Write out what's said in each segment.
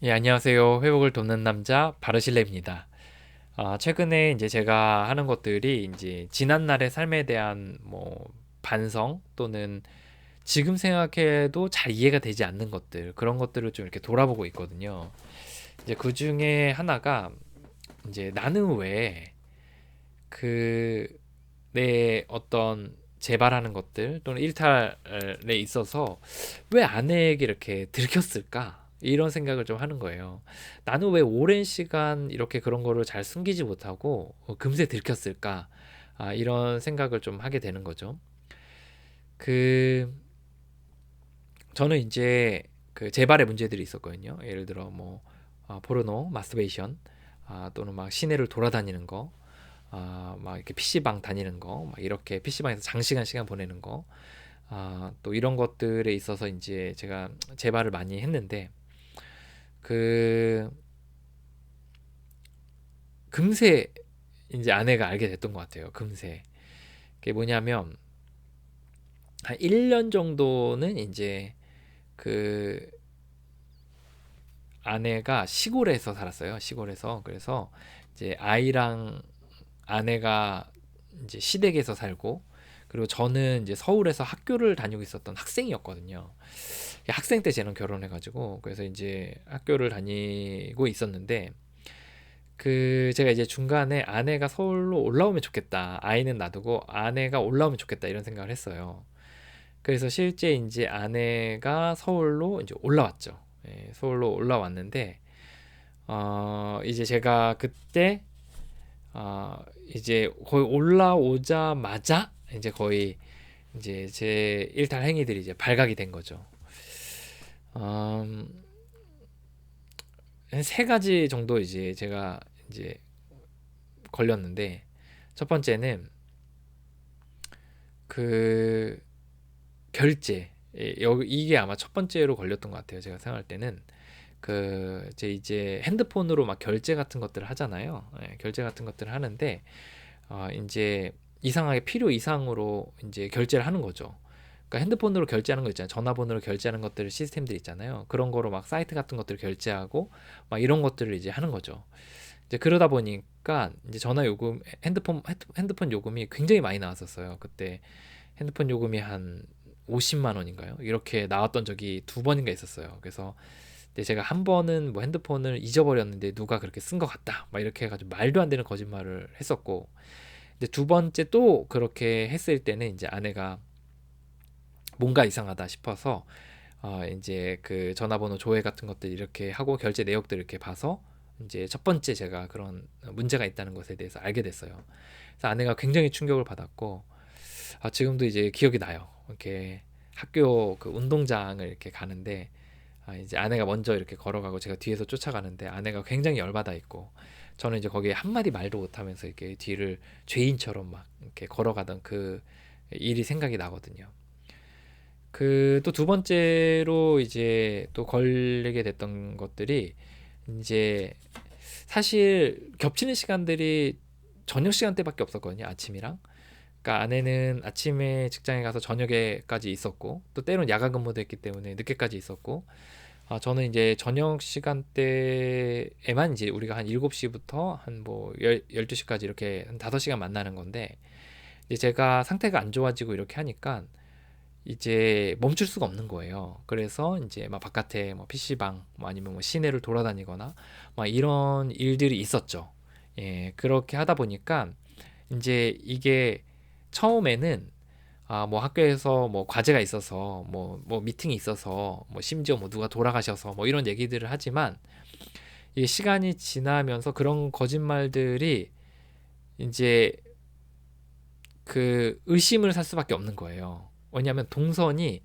예, 안녕하세요. 회복을 돕는 남자 바르실레입니다. 최근에 이제 제가 하는 것들이 이제 지난날의 삶에 대한 뭐 반성 또는 지금 생각해도 잘 이해가 되지 않는 것들, 그런 것들을 좀 이렇게 돌아보고 있거든요. 이제 그 중에 하나가 이제 나는 왜 그 내 어떤 재발하는 것들 또는 일탈에 있어서 왜 아내에게 이렇게 들켰을까? 이런 생각을 좀 하는 거예요. 나는 왜 오랜 시간 이렇게 그런 거를 잘 숨기지 못하고 금세 들켰을까? 이런 생각을 좀 하게 되는 거죠. 그 저는 이제 그 재발의 문제들이 있었거든요. 예를 들어 뭐 포르노, 마스터베이션, 또는 막 시내를 돌아다니는 거, 막 이렇게 PC방 다니는 거, 막 이렇게 PC방에서 장시간 시간 보내는 거, 또 이런 것들에 있어서 이제 제가 재발을 많이 했는데, 그, 금세 이제 아내가 알게 됐던 것 같아요. 금세. 그게 뭐냐면, 한 1년 정도는 이제 그 아내가 시골에서 살았어요. 시골에서. 그래서 이제 아이랑 아내가 이제 시댁에서 살고, 그리고 저는 이제 서울에서 학교를 다니고 있었던 학생이었거든요. 학생 때 쟤는 결혼해가지고 그래서 이제 학교를 다니고 있었는데 그 제가 이제 중간에 아내가 서울로 올라오면 좋겠다. 아이는 놔두고 아내가 올라오면 좋겠다 이런 생각을 했어요. 그래서 실제 이제 아내가 서울로 이제 올라왔죠. 예, 서울로 올라왔는데 이제 제가 그때 이제 거의 올라오자마자 이제 거의 이제 제 일탈 행위들이 이제 발각이 된 거죠. 음, 한 세 가지 정도 이제 제가 이제 걸렸는데 첫 번째는 그 결제. 여기 이게 아마 첫 번째로 걸렸던 것 같아요. 제가 생각할 때는 그 제 이제 핸드폰으로 막 결제 같은 것들을 하잖아요. 예, 결제 같은 것들을 하는데 이제 이상하게 필요 이상으로 이제 결제를 하는 거죠. 그러니까 핸드폰으로 결제하는 거 있잖아요. 전화번호로 결제하는 것들 시스템들 있잖아요. 그런 거로 막 사이트 같은 것들을 결제하고 막 이런 것들을 이제 하는 거죠. 이제 그러다 보니까 이제 전화 요금, 핸드폰 요금이 굉장히 많이 나왔었어요. 그때 핸드폰 요금이 한 50만 원인가요? 이렇게 나왔던 적이 두 번인가 있었어요. 그래서 근데 제가 한 번은 뭐 핸드폰을 잊어버렸는데 누가 그렇게 쓴 것 같다. 막 이렇게 해가지고 말도 안 되는 거짓말을 했었고, 근데 두 번째 또 그렇게 했을 때는 이제 아내가 뭔가 이상하다 싶어서 이제 그 전화번호 조회 같은 것들 이렇게 하고 결제 내역들 이렇게 봐서 이제 첫 번째 제가 그런 문제가 있다는 것에 대해서 알게 됐어요. 그래서 아내가 굉장히 충격을 받았고, 지금도 이제 기억이 나요. 이렇게 학교 그 운동장을 이렇게 가는데 이제 아내가 먼저 이렇게 걸어가고 제가 뒤에서 쫓아가는데 아내가 굉장히 열받아 있고 저는 이제 거기에 한마디 말도 못하면서 이렇게 뒤를 죄인처럼 막 이렇게 걸어가던 그 일이 생각이 나거든요. 그 또 두 번째로 이제 또 걸리게 됐던 것들이 이제 사실 겹치는 시간들이 저녁 시간대밖에 없었거든요. 아침이랑. 그러니까 아내는 아침에 직장에 가서 저녁에까지 있었고 또 때론 야간 근무도 했기 때문에 늦게까지 있었고 저는 이제 저녁 시간대에만 이제 우리가 한 7시부터 한 뭐 12시까지 이렇게 한 5시간 만나는 건데 이제 제가 상태가 안 좋아지고 이렇게 하니까 이제 멈출 수가 없는 거예요. 그래서 이제 막 바깥에 뭐 PC방 뭐 아니면 뭐 시내를 돌아다니거나 막 이런 일들이 있었죠. 예, 그렇게 하다 보니까 이제 이게 처음에는 뭐 학교에서 뭐 과제가 있어서 뭐 미팅이 있어서 뭐 심지어 뭐 누가 돌아가셔서 뭐 이런 얘기들을 하지만 이 시간이 지나면서 그런 거짓말들이 이제 그 의심을 살 수밖에 없는 거예요. 왜냐하면 동선이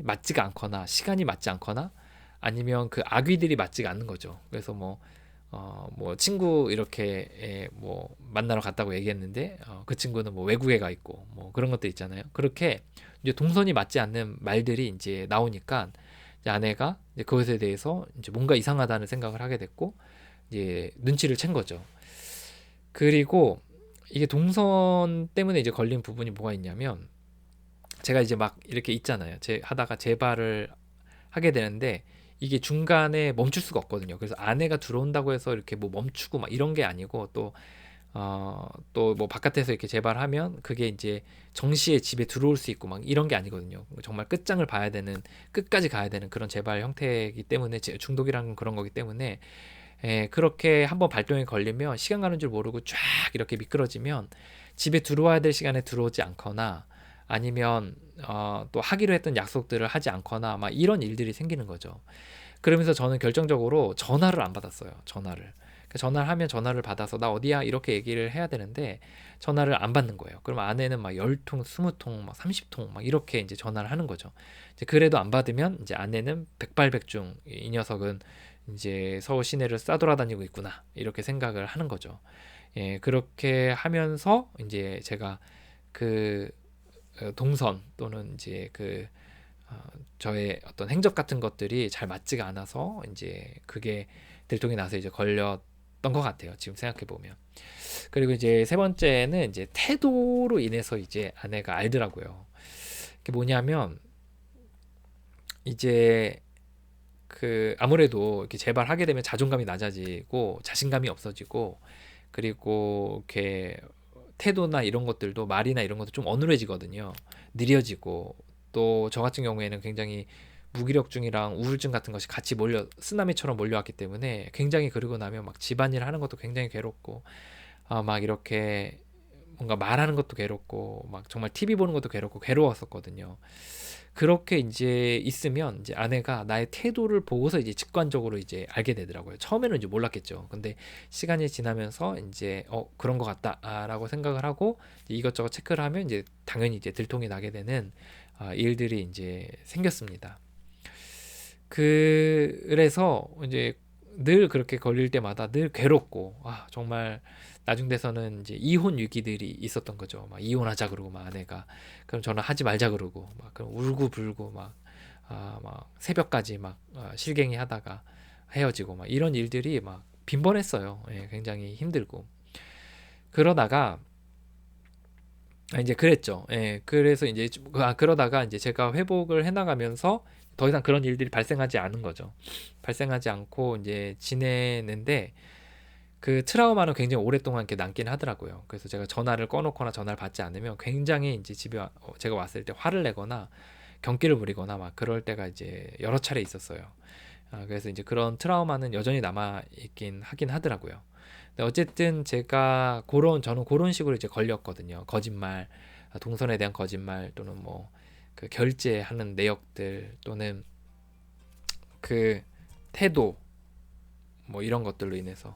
맞지가 않거나 시간이 맞지 않거나 아니면 그 악의들이 맞지가 않는 거죠. 그래서 뭐 친구 이렇게 뭐 만나러 갔다고 얘기했는데 그 친구는 뭐 외국에 가 있고 뭐 그런 것들 있잖아요. 그렇게 이제 동선이 맞지 않는 말들이 이제 나오니까 이제 아내가 이제 그것에 대해서 이제 뭔가 이상하다는 생각을 하게 됐고 이제 눈치를 챈 거죠. 그리고 이게 동선 때문에 이제 걸린 부분이 뭐가 있냐면 제가 이제 막 이렇게 있잖아요. 제 하다가 재발을 하게 되는데 이게 중간에 멈출 수가 없거든요. 그래서 아내가 들어온다고 해서 이렇게 뭐 멈추고 막 이런 게 아니고, 또 뭐 바깥에서 이렇게 재발하면 그게 이제 정시에 집에 들어올 수 있고 막 이런 게 아니거든요. 정말 끝장을 봐야 되는, 끝까지 가야 되는 그런 재발 형태이기 때문에, 중독이라는 건 그런 거기 때문에, 그렇게 한번 발동이 걸리면 시간 가는 줄 모르고 쫙 이렇게 미끄러지면 집에 들어와야 될 시간에 들어오지 않거나, 아니면 또 하기로 했던 약속들을 하지 않거나 막 이런 일들이 생기는 거죠. 그러면서 저는 결정적으로 전화를 안 받았어요. 전화를 하면 전화를 받아서 나 어디야 이렇게 얘기를 해야 되는데 전화를 안 받는 거예요. 그럼 아내는 막 10통, 20통, 막 30통 막 이렇게 이제 전화를 하는 거죠. 이제 그래도 안 받으면 이제 아내는 백발백중 이 녀석은 이제 서울 시내를 싸돌아다니고 있구나 이렇게 생각을 하는 거죠. 그렇게 하면서 이제 제가 그 동선 또는 이제 어, 저의 어떤 행적 같은 것들이 잘 맞지가 않아서 이제 그게 들통이 나서 이제 걸렸던 것 같아요. 지금 생각해 보면. 그리고 이제 세 번째는 이제 태도로 인해서 이제 아내가 알더라고요. 그게 뭐냐면 이제 아무래도 이렇게 재발하게 되면 자존감이 낮아지고 자신감이 없어지고, 그리고 이렇게 태도나 이런 것들도, 말이나 이런 것도 좀 어눌해지거든요. 느려지고, 또 저 같은 경우에는 굉장히 무기력증이랑 우울증 같은 것이 같이 쓰나미처럼 몰려왔기 때문에 굉장히, 그러고 나면 막 집안일 하는 것도 굉장히 괴롭고, 막 이렇게 뭔가 말하는 것도 괴롭고, 막 정말 TV 보는 것도 괴로웠었거든요. 그렇게 이제 있으면 이제 아내가 나의 태도를 보고서 이제 직관적으로 이제 알게 되더라고요. 처음에는 이제 몰랐겠죠. 근데 시간이 지나면서 이제 그런 것 같다라고 생각을 하고 이것저것 체크를 하면 이제 당연히 이제 들통이 나게 되는 일들이 이제 생겼습니다. 그래서 이제 늘 그렇게 걸릴 때마다 늘 괴롭고, 정말 나중 돼서는 이제 이혼 위기들이 있었던 거죠. 막 이혼하자 그러고 막 아내가, 그럼 저는 하지 말자 그러고 막 그럼 울고 불고 막 새벽까지 막 실갱이 하다가 헤어지고 막 이런 일들이 막 빈번했어요. 굉장히 힘들고. 그러다가 이제 그랬죠. 그래서 이제 그러다가 이제 제가 회복을 해나가면서 더 이상 그런 일들이 발생하지 않은 거죠. 발생하지 않고 이제 지내는데, 그 트라우마는 굉장히 오랫동안 이렇게 남긴 하더라고요. 그래서 제가 전화를 꺼놓거나 전화를 받지 않으면 굉장히 이제 제가 왔을 때 화를 내거나 경기를 부리거나 막 그럴 때가 이제 여러 차례 있었어요. 그래서 이제 그런 트라우마는 여전히 남아 있긴 하긴 하더라고요. 근데 어쨌든 저는 그런 식으로 이제 걸렸거든요. 거짓말, 동선에 대한 거짓말, 또는 뭐 그 결제하는 내역들, 또는 그 태도, 뭐 이런 것들로 인해서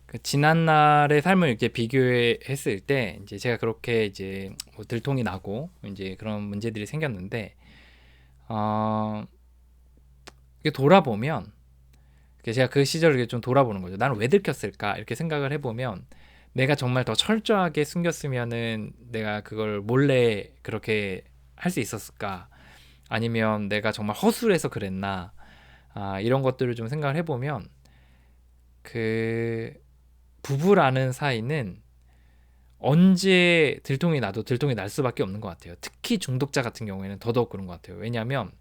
그 지난날의 삶을 이렇게 비교했을 때 이제 제가 그렇게 이제 뭐 들통이 나고 이제 그런 문제들이 생겼는데, 어, 이게 돌아보면, 제가 그 시절을 이렇게 좀 돌아보는 거죠. 나는 왜 들켰을까? 이렇게 생각을 해보면, 내가 정말 더 철저하게 숨겼으면은 내가 그걸 몰래 그렇게 할 수 있었을까? 아니면 내가 정말 허술해서 그랬나? 이런 것들을 좀 생각을 해보면, 그 부부라는 사이는 언제 들통이 나도 들통이 날 수밖에 없는 것 같아요. 특히 중독자 같은 경우에는 더더욱 그런 것 같아요. 왜냐하면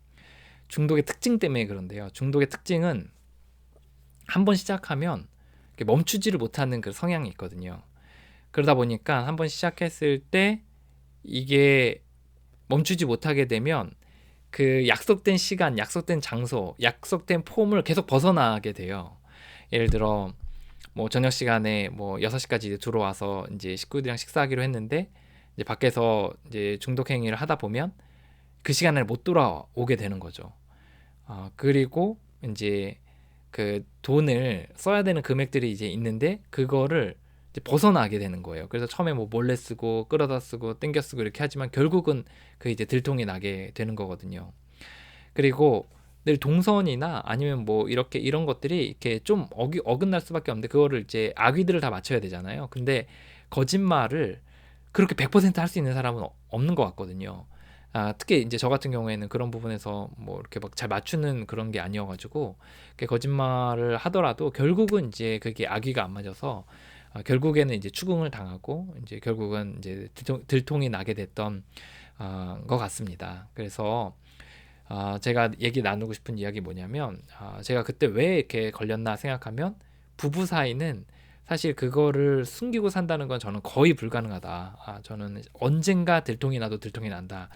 중독의 특징 때문에 그런데요. 중독의 특징은 한 번 시작하면 멈추지를 못하는 그 성향이 있거든요. 그러다 보니까 한 번 시작했을 때 이게 멈추지 못하게 되면 그 약속된 시간, 약속된 장소, 약속된 폼을 계속 벗어나게 돼요. 예를 들어 뭐 저녁 시간에 뭐 6시까지 들어와서 이제 식구들이랑 식사하기로 했는데, 이제 밖에서 이제 중독 행위를 하다 보면 그 시간에 못 돌아오게 되는 거죠. 그리고 이제 그 돈을 써야 되는 금액들이 이제 있는데 그거를 이제 벗어나게 되는 거예요. 그래서 처음에 뭐 몰래 쓰고 끌어다 쓰고 땡겨 쓰고 이렇게 하지만 결국은 그 이제 들통이 나게 되는 거거든요. 그리고 늘 동선이나 아니면 뭐 이렇게 이런 것들이 이렇게 좀 어긋날 수밖에 없는데, 그거를 이제 악의들을 다 맞춰야 되잖아요. 근데 거짓말을 그렇게 100% 할 수 있는 사람은 없는 것 같거든요. 특히 이제 저 같은 경우에는 그런 부분에서 뭐 이렇게 막 잘 맞추는 그런 게 아니어가지고, 거짓말을 하더라도 결국은 이제 그게 악의가 안 맞아서 결국에는 이제 추궁을 당하고 이제 결국은 이제 들통이 나게 됐던 것 같습니다. 그래서 제가 얘기 나누고 싶은 이야기 뭐냐면, 제가 그때 왜 이렇게 걸렸나 생각하면, 부부 사이는 사실 그거를 숨기고 산다는 건 저는 거의 불가능하다. 저는 언젠가 들통이 나도 들통이 난다.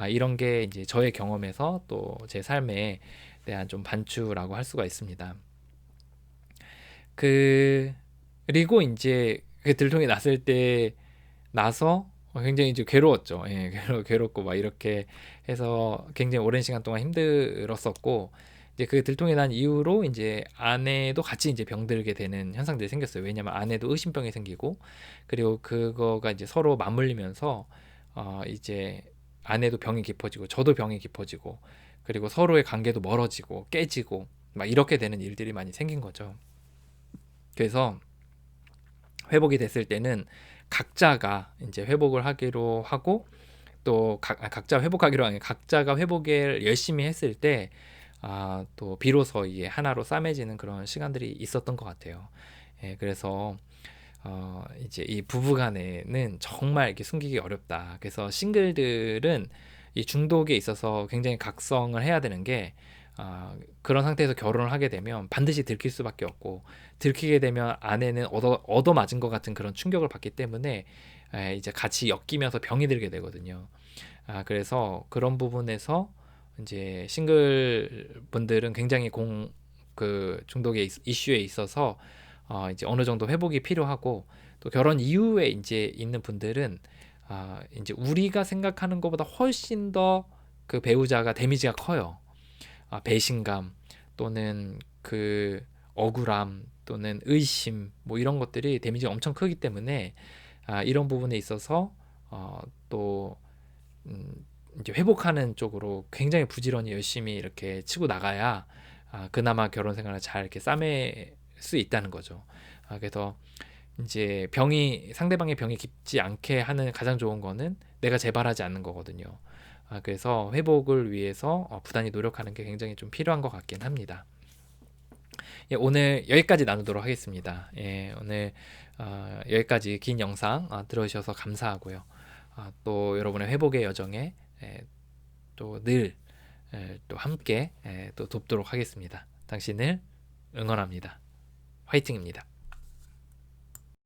이런 게 이제 저의 경험에서 또 제 삶에 대한 좀 반추라고 할 수가 있습니다. 그 그리고 이제 그 들통이 났을 때 나서 굉장히 이제 괴로웠죠. 예, 괴롭고 막 이렇게 해서 굉장히 오랜 시간 동안 힘들었었고, 이제 그 들통이 난 이후로 이제 아내도 같이 이제 병들게 되는 현상들이 생겼어요. 왜냐면 아내도 의심병이 생기고, 그리고 그거가 이제 서로 맞물리면서 이제 아내도 병이 깊어지고 저도 병이 깊어지고, 그리고 서로의 관계도 멀어지고 깨지고 막 이렇게 되는 일들이 많이 생긴 거죠. 그래서 회복이 됐을 때는 각자가 이제 회복을 하기로 하고, 또 각자 회복하기로 하는 각자가 회복을 열심히 했을 때 또 비로소 이게 하나로 싸매지는 그런 시간들이 있었던 것 같아요. 예, 그래서 이제 이 부부간에는 정말 이렇게 숨기기 어렵다. 그래서 싱글들은 이 중독에 있어서 굉장히 각성을 해야 되는 게, 그런 상태에서 결혼을 하게 되면 반드시 들킬 수밖에 없고, 들키게 되면 아내는 얻어 맞은 것 같은 그런 충격을 받기 때문에 이제 같이 엮이면서 병이 들게 되거든요. 그래서 그런 부분에서 이제 싱글 분들은 굉장히 그 중독의 이슈에 있어서 이제 어느 정도 회복이 필요하고, 또 결혼 이후에 이제 있는 분들은 이제 우리가 생각하는 것보다 훨씬 더 그 배우자가 데미지가 커요. 배신감 또는 그 억울함 또는 의심 뭐 이런 것들이 데미지가 엄청 크기 때문에 이런 부분에 있어서 또 이제 회복하는 쪽으로 굉장히 부지런히 열심히 이렇게 치고 나가야 그나마 결혼 생활을 잘 이렇게 싸맬 수 있다는 거죠. 그래서 이제 상대방의 병이 깊지 않게 하는 가장 좋은 거는 내가 재발하지 않는 거거든요. 그래서 회복을 위해서 부단히 노력하는 게 굉장히 좀 필요한 것 같긴 합니다. 예, 오늘 여기까지 나누도록 하겠습니다. 예, 오늘 여기까지 긴 영상 들어주셔서 감사하고요. 또 여러분의 회복의 여정에 또 늘 또 함께 또 돕도록 하겠습니다. 당신을 응원합니다. 화이팅입니다.